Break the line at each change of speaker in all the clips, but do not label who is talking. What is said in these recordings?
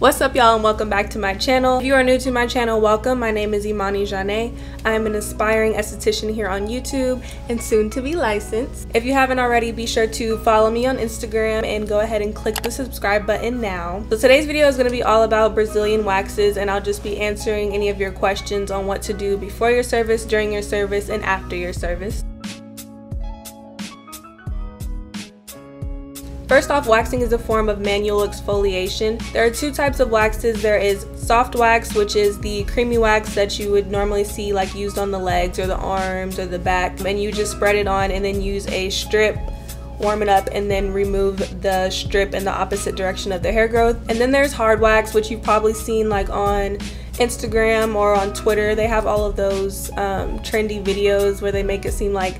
What's up, y'all, and welcome back to my channel. If you are new to my channel, welcome. My name is Imani Janae. I am an aspiring esthetician here on YouTube and soon to be licensed. If you haven't already, be sure to follow me on Instagram and go ahead and click the subscribe button now. So today's video is going to be all about Brazilian waxes, and I'll just be answering any of your questions on what to do before your service, during your service, and after your service. First off, waxing is a form of manual exfoliation. There are two types of waxes. There is soft wax, which is the creamy wax that you would normally see like used on the legs or the arms or the back, and you just spread it on and then use a strip, warm it up, and then remove the strip in the opposite direction of the hair growth. And then there's hard wax, which you've probably seen like on Instagram or on Twitter. They have all of those trendy videos where they make it seem like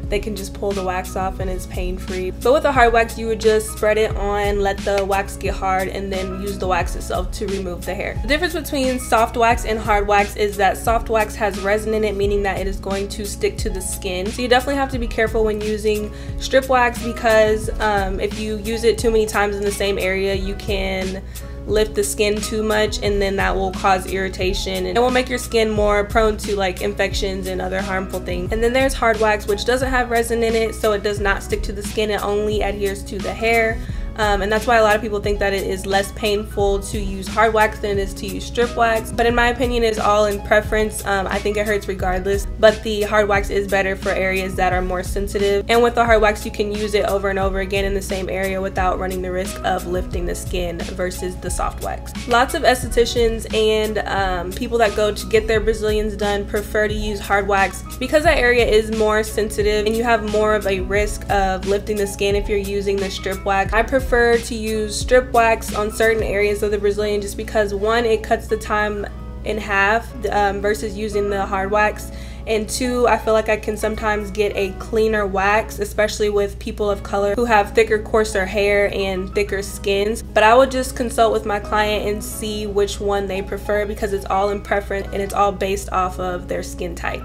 they can just pull the wax off and it's pain-free. But with a hard wax, you would just spread it on, let the wax get hard, and then use the wax itself to remove the hair. The difference between soft wax and hard wax is that soft wax has resin in it, meaning that it is going to stick to the skin. So you definitely have to be careful when using strip wax, because if you use it too many times in the same area, you can lift the skin too much, and then that will cause irritation and it will make your skin more prone to like infections and other harmful things. And then there's hard wax, which doesn't have resin in it, so it does not stick to the skin. It only adheres to the hair. And that's why a lot of people think that it is less painful to use hard wax than it is to use strip wax. But in my opinion, it's all in preference. I think it hurts regardless, but the hard wax is better for areas that are more sensitive. And with the hard wax, you can use it over and over again in the same area without running the risk of lifting the skin versus the soft wax. Lots of estheticians and people that go to get their Brazilians done prefer to use hard wax because that area is more sensitive and you have more of a risk of lifting the skin if you're using the strip wax. I prefer to use strip wax on certain areas of the Brazilian just because, one, it cuts the time in half versus using the hard wax, and two, I feel like I can sometimes get a cleaner wax, especially with people of color who have thicker, coarser hair and thicker skins. But I would just consult with my client and see which one they prefer, because it's all in preference and it's all based off of their skin type.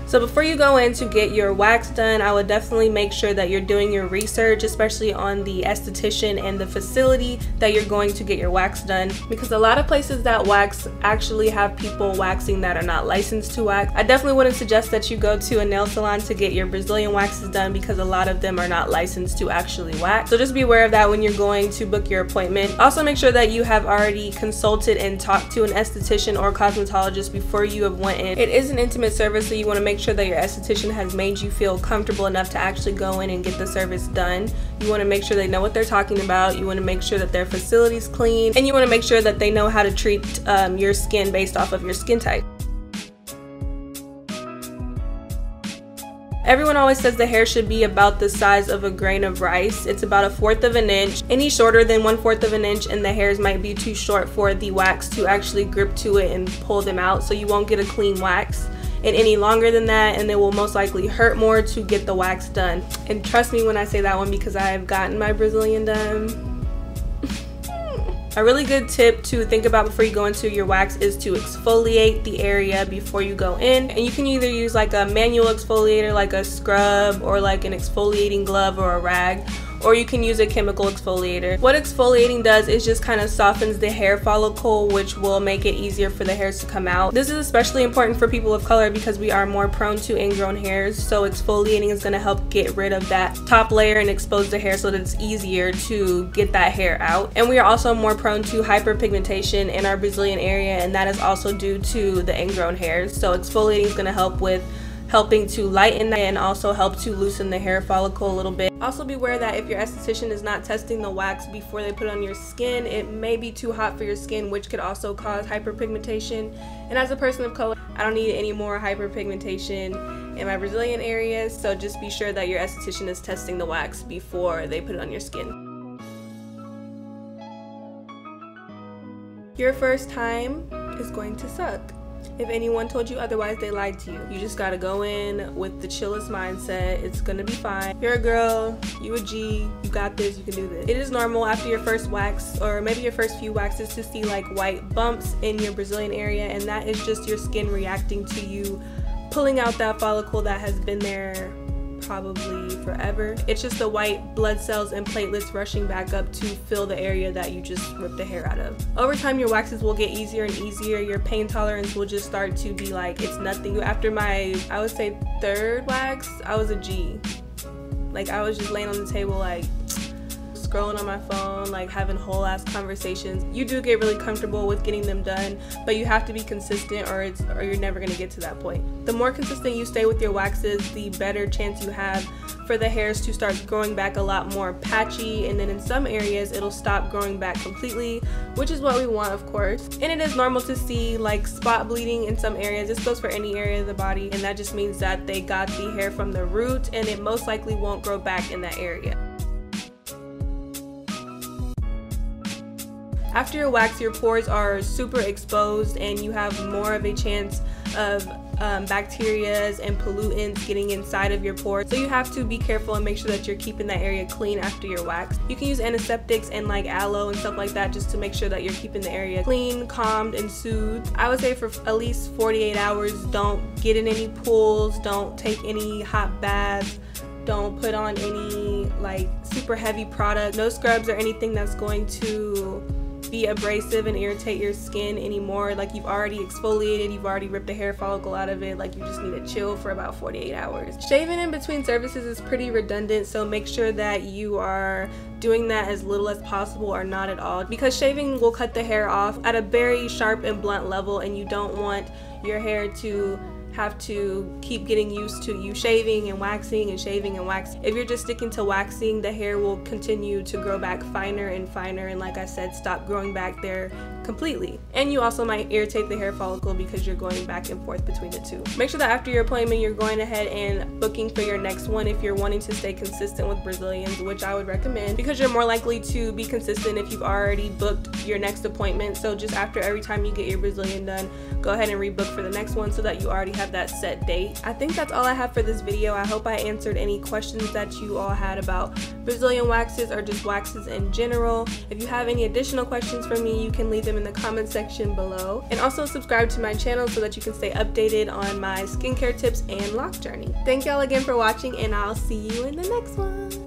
So before you go in to get your wax done, I would definitely make sure that you're doing your research, especially on the esthetician and the facility that you're going to get your wax done, because a lot of places that wax actually have people waxing that are not licensed to wax. I definitely wouldn't suggest that you go to a nail salon to get your Brazilian waxes done, because a lot of them are not licensed to actually wax. So just be aware of that when you're going to book your appointment. Also make sure that you have already consulted and talked to an esthetician or cosmetologist before you have went in. It is an intimate service, so you want to make sure that your esthetician has made you feel comfortable enough to actually go in and get the service done. You want to make sure they know what they're talking about. You want to make sure that their facility's clean, and you want to make sure that they know how to treat your skin based off of your skin type. Everyone always says the hair should be about the size of a grain of rice. It's about 1/4 of an inch. Any shorter than 1/4 of an inch and the hairs might be too short for the wax to actually grip to it and pull them out, so you won't get a clean wax. And any longer than that, and it will most likely hurt more to get the wax done. And trust me when I say that one, because I have gotten my Brazilian done. A really good tip to think about before you go into your wax is to exfoliate the area before you go in. And you can either use like a manual exfoliator, like a scrub, or like an exfoliating glove or a rag, or you can use a chemical exfoliator. What exfoliating does is just kind of softens the hair follicle, which will make it easier for the hairs to come out. This is especially important for people of color because we are more prone to ingrown hairs, so exfoliating is going to help get rid of that top layer and expose the hair so that it's easier to get that hair out. And we are also more prone to hyperpigmentation in our Brazilian area, and that is also due to the ingrown hairs. So exfoliating is going to help with helping to lighten that and also help to loosen the hair follicle a little bit. Also be aware that if your esthetician is not testing the wax before they put it on your skin, it may be too hot for your skin, which could also cause hyperpigmentation. And as a person of color, I don't need any more hyperpigmentation in my Brazilian areas, so just be sure that your esthetician is testing the wax before they put it on your skin. Your first time is going to suck. If anyone told you otherwise, they lied to you. You just gotta go in with the chillest mindset. It's gonna be fine. You're a girl, you a G, you got this, you can do this. It is normal after your first wax, or maybe your first few waxes, to see like white bumps in your Brazilian area, and that is just your skin reacting to you pulling out that follicle that has been there probably forever. It's just the white blood cells and platelets rushing back up to fill the area that you just ripped the hair out of. Over time, your waxes will get easier and easier. Your pain tolerance will just start to be like, it's nothing. After my, I would say, 3rd wax, I was a G. Like, I was just laying on the table like scrolling on my phone, like having whole ass conversations. You do get really comfortable with getting them done, but you have to be consistent or you're never gonna get to that point. The more consistent you stay with your waxes, the better chance you have for the hairs to start growing back a lot more patchy, and then in some areas it'll stop growing back completely, which is what we want, of course. And it is normal to see like spot bleeding in some areas. This goes for any area of the body, and that just means that they got the hair from the root and it most likely won't grow back in that area. After your wax, your pores are super exposed and you have more of a chance of bacteria and pollutants getting inside of your pores. So you have to be careful and make sure that you're keeping that area clean after your wax. You can use antiseptics and like aloe and stuff like that just to make sure that you're keeping the area clean, calmed, and soothed. I would say for at least 48 hours, don't get in any pools, don't take any hot baths, don't put on any like super heavy product, no scrubs or anything that's going to be abrasive and irritate your skin anymore. Like, you've already exfoliated, you've already ripped a hair follicle out of it, like you just need to chill for about 48 hours. Shaving in between services is pretty redundant, so make sure that you are doing that as little as possible or not at all, because shaving will cut the hair off at a very sharp and blunt level, and you don't want your hair to have to keep getting used to you shaving and waxing and shaving and waxing. If you're just sticking to waxing, the hair will continue to grow back finer and finer, and like I said, stop growing back there completely. And you also might irritate the hair follicle because you're going back and forth between the two. Make sure that after your appointment, you're going ahead and booking for your next one if you're wanting to stay consistent with Brazilians, which I would recommend, because you're more likely to be consistent if you've already booked your next appointment. So just after every time you get your Brazilian done, go ahead and rebook for the next one so that you already have that set date. I think that's all I have for this video. I hope I answered any questions that you all had about Brazilian waxes or just waxes in general. If you have any additional questions for me, you can leave them in the comment section below. And also subscribe to my channel so that you can stay updated on my skincare tips and lock journey. Thank y'all again for watching, and I'll see you in the next one.